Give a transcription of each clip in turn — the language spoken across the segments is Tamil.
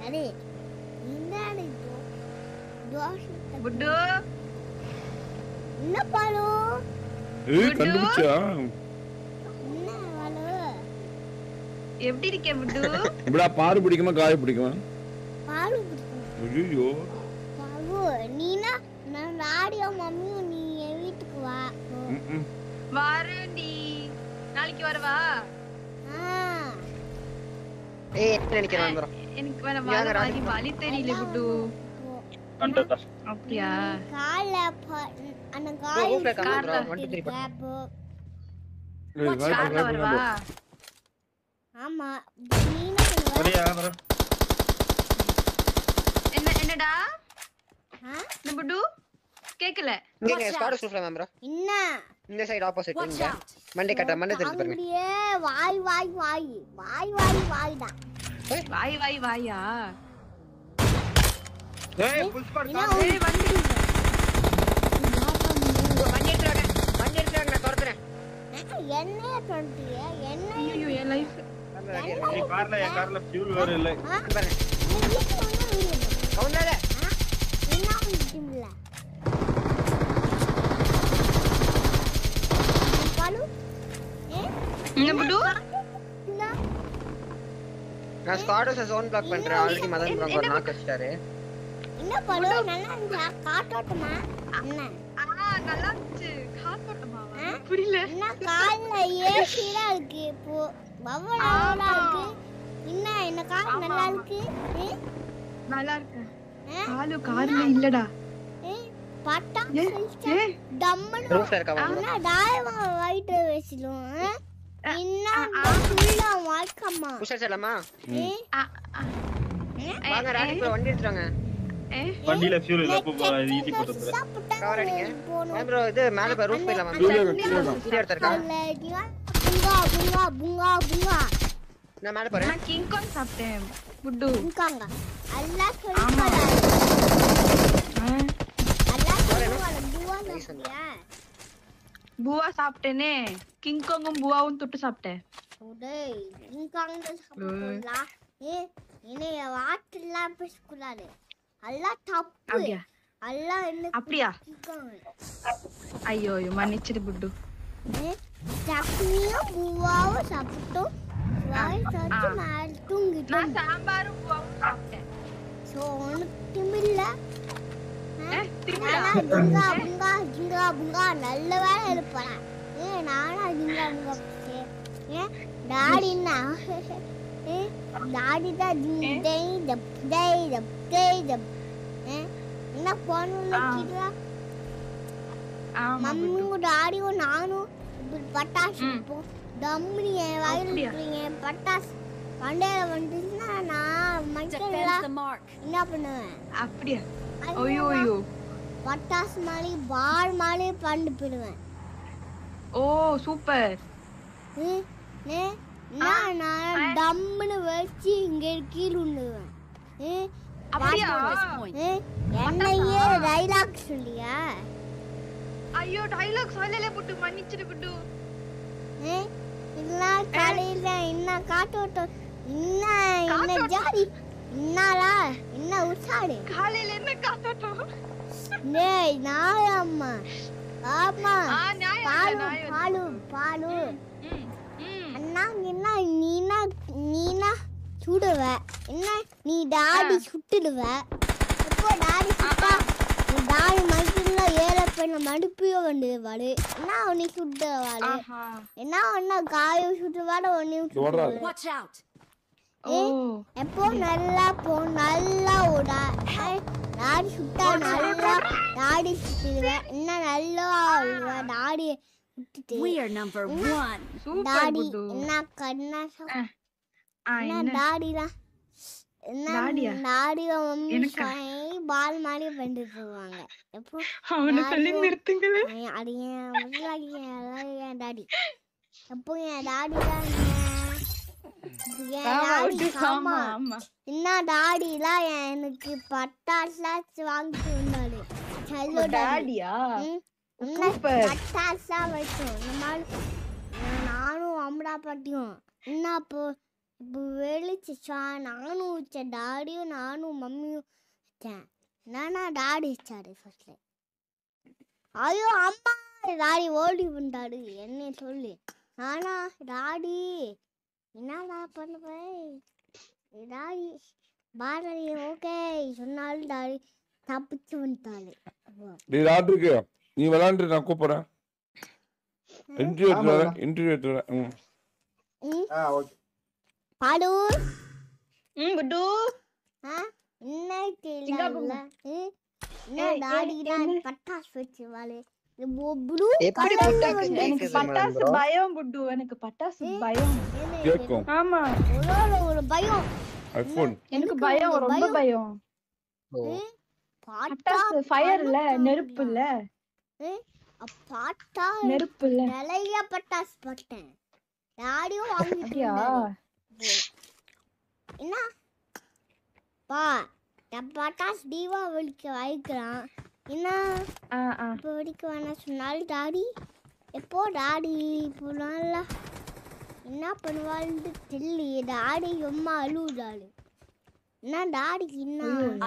சரி இந்தாடி தோசை புட்டு என்ன பாலு கண்டுபிடிச்சா என்ன பாலு எப்படி இருக்கே புட்டு இப்படா பாரு பிடிக்குமா காய் பிடிக்குமா பாலு பிடிக்கும் ஐயோ பாலு நீனா நான் ராடியோ மம்மியும் நீ என் வீட்டுக்கு வா வரேன்டி நாளைக்கு வரவா நினைக்கிறேன் எனக்கு வேற வழி தெரியல புட்டு அப்படியா கால்ல அந்த கார்ல வரவா ஆமா என்னடா என்ன புட்டு கேக்கல இங்க ஸ்குவாட் ரூஃப்ல மேம் ப்ரோ என்ன இந்த சைடு ஆப்போசிட் இங்க மண்டே கட்ட மண்டே தெரிஞ்சு பாருங்க அப்படியே வாய்டா வாயா ஏய் புல் ஸ்குவாட் ஏய் வந்து மண்டே எடுத்துறாங்க நான் தரறேன் என்ன சொல்றிய என்ன ஐயோ என் லைஃப் நீ கார்ல ஃபியூல் வேற இல்ல பாருங்க கவுண்டல என்ன பண்ணிட்டீங்களா பாலு என்ன புட்டு நான் ஸ்குவாடோஸ் ஜோன் பிளாக் பண்றேன் ஆல்ரெடி மதன் ப்ரோ ஒரு நாக் வச்சிட்டாரு என்ன பாலு நல்லா இருந்தா காட்டோட்டமா என்ன நல்லா இருந்துச்சு காத்தோட்டமா புரியல என்ன கால்ல ஏசில இருக்கு இப்போ பவளா இருக்கு என்ன கால் நல்லா இருக்கு நல்லா இருக்கு கார்ல இல்லடா பட்டா டம்மனு ரூஃப்ல இருக்கவங்க அண்ணா டாயவா வைட் வெச்சிலும் என்ன ஃபுல்லா வாய்க்கம்மா புஷர் செல்லமா வாங்க ராணி ப்ரோ வண்டி எடுத்துறாங்க வண்டில ஃபியூல் இல்ல போ ஈட்டி போட்டு கவர் அடிங்க ப்ரோ இது மேல பை ரூஃப் போயிடலாம் கீழ எடுத்துறா புங்கா நான் மேல போறேன் நான் கிங் காங் சாப்பிட்டேன் புட்டு புங்காங்க அல்லாஹ் சொல்லுடா அல்லாஹ் சொல்லுடா பூவா சாப்பிட்டேனே கிங் காங்கும் பூவாவும் தொட்டு சாப்பிட்டேன் டேய் புங்காங்க சாப்பிடலாம் என்னைய வாட்டெல்லாம் பேசக்கூடாது அல்லாஹ் தப்பு அப்படியா அல்லாஹ் என்ன அப்படியா ஐயோ மன்னிச்சிடு புட்டு சட்னியும் பூவாவும் சாப்பிட்டோம் வாய் சாப்பிட்டு மேல தூங்கிட்டோம் நான் சாம்பாரும் பூவாவும் சாப்பிட்டேன் சோ உனக்கு திமில்ல புங்கா நல்ல வேலை எழுப்பலாம் நானா புங்கா டாடி டாடி தான் என்ன போன மம்மியும் டாடியும் நானும் பட்டாசு டம்னி என் வயிறு இருக்கிறீங்க பட்டாசு மண்டையில வந்துச்சுன்னா நான் மக்கள் என்ன பண்ணுவேன் அப்படியா ஐயோ பட்டாசு மாதிரி பால் மாதிரி பண்ணி போடுவேன் ஓ சூப்பர் நான் டம்முன்னு வச்சு இங்க கீழே உண்டுவேன் அப்படியா என்னையே டைலாக் சொல்லியா ஐயோ டைலாக் சொல்லல புட்டு மன்னிச்சிடு புட்டு இல்ல காலையில என்ன காட்டோட்டம் என்ன ஜாதி என்னடா என்ன உற்சாடு காலையில என்ன காட்டோட்டம் டேய் நாயம்மா ஆமா பாலு அண்ணா என்ன நீனா சுடுவ என்ன நீ டாடி சுட்டுடுவ இப்போ டாடி சுட்டா டாடி மனுஷன்ல ஏறப்ப மடுப்பியோ வேண்டியவாடு என்ன உன்னை சுட்டுவாடு என்ன காய சுட்டுவாட உன்னையும் சுட்டுவாடு எப்போ நல்லா நல்லா ஓடா டாடி சுட்டா நல்லா டாடி சுட்டுடுவேன் என்ன நல்லா டாடி விட்டுட்டு டாடி என்ன கண்ணா என்ன டாடிலாம் என்ன டாடியோ மம்மி பால் மாதிரி பண்ணிட்டு இருவாங்க எப்போ அவனை சொல்லி நிறுத்துங்களே என் டாடி எப்போ என் டாடி தான் என்ன டாடிலாம் எனக்கு பட்டாசுலாம் வாங்கிட்டு வந்தாரு ஹலோ டாடியா பட்டாசுலாம் வச்சோம் இந்த மாதிரி நானும் அம்மா பாட்டியும் என்ன அப்போ இப்போ வெளிச்சிச்சா நானும் வச்சேன் டாடியும் நானும் மம்மியும் வச்சேன். என்னன்னா டாடி வச்சாரு ஃபர்ஸ்ட்ல. ஐயோ அம்மா டாடி ஓடி வந்தாரு என்ன சொல்லி. நானா டாடி என்னடா பண்ணுவேன் டாடி பாரதி ஓகே சொன்னாலும் டாடி தப்பிச்சு வந்துட்டாரு. ராத்திரிக்கு நீ விளையாண்டு நான் கூப்பிடுறேன். இன்டர்வியூ எடுத்துறேன். ஓகே பாடு குட்டு என்ன தெரியல. என்ன டாடி தான் பட்டாசு வச்சு வாழு ப்ளூ எப்படி பட்டாசு எனக்கு பட்டாசு பயம் குட்டு. எனக்கு பட்டாசு பயம். கேக்கும். ஆமா ஒரு பயம் ஐபோன் எனக்கு பயம் ரொம்ப பயம். பட்டாசு ஃபயர் இல்ல நெருப்பு இல்ல. பாட்டா நெருப்பு இல்ல. நிறைய பட்டாசு போட்டேன். டாடியும் அப்படியா? என்ன பா பட்டாசு தீபாவளிக்கு வைக்கிறான். என்ன இப்போ வெடிக்க வேணாம் சொன்னாலும் டாடி எப்போ டாடி இப்போ நல்லா என்ன பண்ணுவாள்னு தெரியல. டாடி ரொம்ப அழுவுதாள். என்ன டாடிக்கு என்ன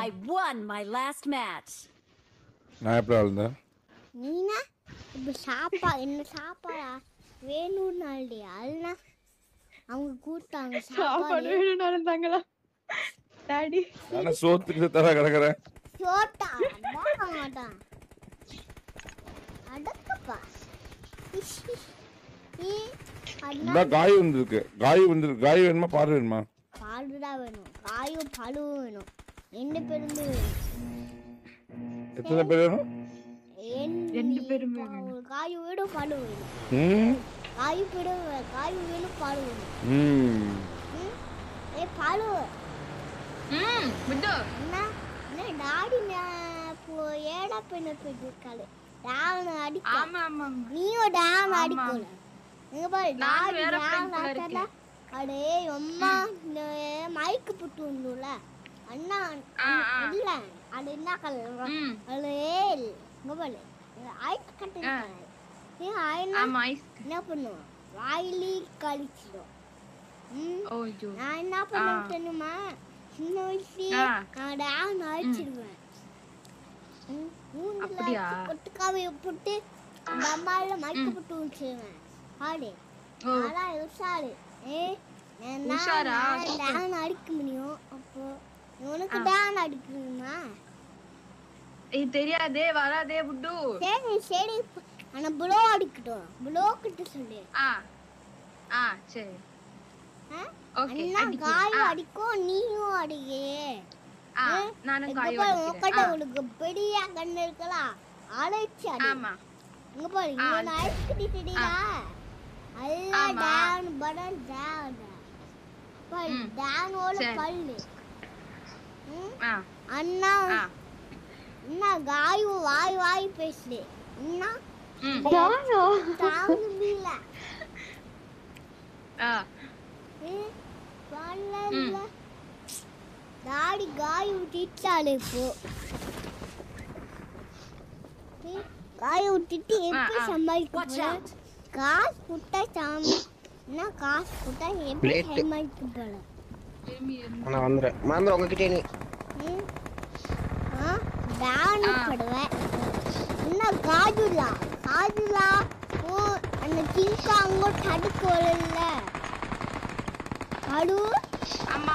I won my last match. நான் எப்படி அழுந்தேன்? நீனா இப்போ என்ன சாப்பாடா வேணும்னாலே அதுனா அவங்க கூட்டாங்க சாப்பாடு வேணும்னு இருந்தாங்களா டாடி? நான் சோத்துக்கு தர கிடக்குறேன். சோட்டா மாட்டான் அடக்கப்பா. காய் வந்திருக்கு. காய் வேணுமா பால் வேணுமா? பாலுடா வேணும். காயும் பழுவும் வேணும். 2 பேருமே எத்தனை பேர் வேணும்? 2 பேருமே வேணும். காய் வேணும் பழு வேணும். காய் வேணும் பழு வேணும். பழு என்ன டாடி ஏடா பெண்ணு போயிட்டு டான் அடிக்க. நீயும் டான் அடிக்கல. இங்க பாரு டாடி டான் அடே அம்மா மைக்கு புட்டு வந்துல அண்ணா இல்ல அது என்ன கலர் அது இங்க பாரு ஐஸ் கட்டு நீ என்ன பண்ணுவோம் வாயிலி கழிச்சிடும். நான் என்ன பண்ணுவேன் தெரியுமா சின்ன வயசுல நான் டான் அடிச்சிடுவேன். கொட்டுக்காவை போட்டு அந்த அம்மாவில மைக்கு புட்டு வச்சிருவேன். ஆடு அதான் உஷாரு. டான் அடிக்க முடியும். அப்போ உனக்கு டான் அடிக்கணுமா? தெரியாதே வராதே புட்டு. சரி சரி ஆனா ப்ளோ அடிக்கட்டும். ப்ளோ கிட்ட சொல்லு. சரி அண்ணா காய் அடிக்கும் நீயும் அடியே. நானும் காய் அடிக்கிறேன். உனக்கு பெரிய கண்ணு இருக்கலாம் அழைச்சி அடி. இங்க பாரு இங்க ஐஸ் கட்டி தெரியுதா? அல்ல டான் படன் டான் பல் டான் ஓல பல்லு. அண்ணா அண்ணா காய் வாய் பேசுது. அண்ணா தாங்க முடியல. டாடி காய் விட்டுட்டாலே இப்போ காய் விட்டுட்டு எப்படி சமாளிக்க? காசு புட்டா என்ன காசு புட்டா எப்படி சமாளிக்க போல? நான் வந்துறேன் மாந்திர உங்ககிட்ட நீ டான் படுவேன். என்ன காஜுலா ஓ அந்த கிங்கா அங்க தடுக்க வரல. அடு ஆமா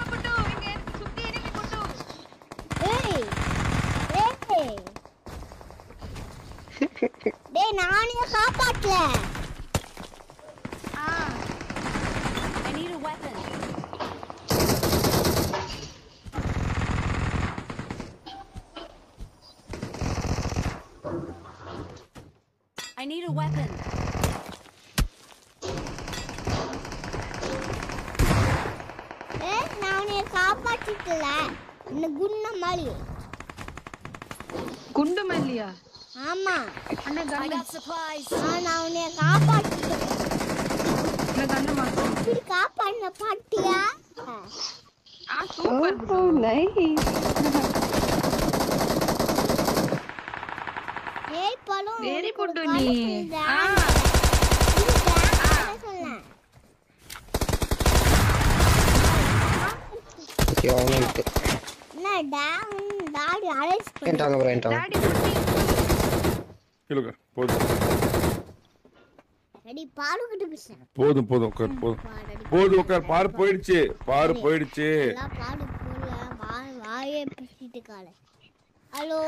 புட்டு இங்க சுத்தி எனிமி புட்டு. ஏய் டேய் நானே காப்பாத்தல. I need a weapon. I need a weapon. நானே காப்பாத்திட்டல. இந்த குண்ண மாதிரி குண்டு மல்லியா? ஆமா I got supplies. நான் உன்னை காப்பாத்திட்டேன். நான் கண்ணு மாட்டேன். இப்படி காப்பாத்தின பாட்டியா? Super bro. நைஸ். ஏய் பலோ வெரி குட் நீ. அவனும் இருக்கு. என்ன டாடி அழைச்சு ஏன்டாங்க ப்ரோ ஏன்டாங்க. டாடி குட்டி. கிலோங்க போதும் ரெடி பாருக்கிட்டு பேசுறேன். போதும் போதும் உட்கார் போதும் போதும் உட்கார். பாரு போயிடுச்சு எல்லாம் பாடு போல வாயே பேசிட்டு கால. ஹலோ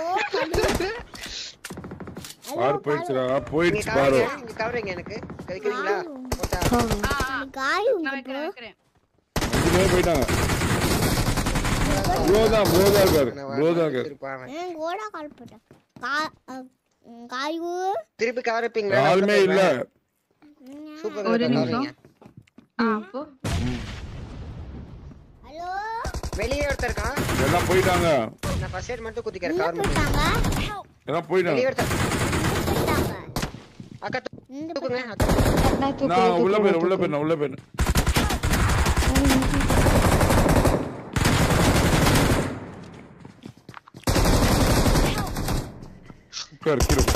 பாரு போயிடுச்சுடா போயிடுச்சு நீங்க பாரு. இங்க கவரிங்க எனக்கு கவிக்கிறீங்களா? போட்டா. காய் நான் வைக்கிறேன் வைக்கிறேன். அஞ்சு பேர் போயிட்டாங்க. ப்ரோதான் இருக்காரு. இருப்பான். கோடா கால் போட்டேன். காயு திருப்பி கவரிப்பீங்களா? யாருமே இல்ல. சூப்பர் ஒரு நிமிஷம். கவரிங்க. அப்போ ஹலோ வெளியே ஒருத்தர் இருக்கான். எல்லாம் போயிட்டாங்க. நான் ஃபர்ஸ்ட் எய்ட் மட்டும் குத்திக்கிறேன் கவர் போயிட்டாங்க எல்லாம் போயிட்டாங்க. வெளியே ஒருத்தர். போயிட்டாங்க அக்கா இந்த தூக்குங்க அக்கா. நான் உள்ள போயிரு. உட்கார் கீழே போ.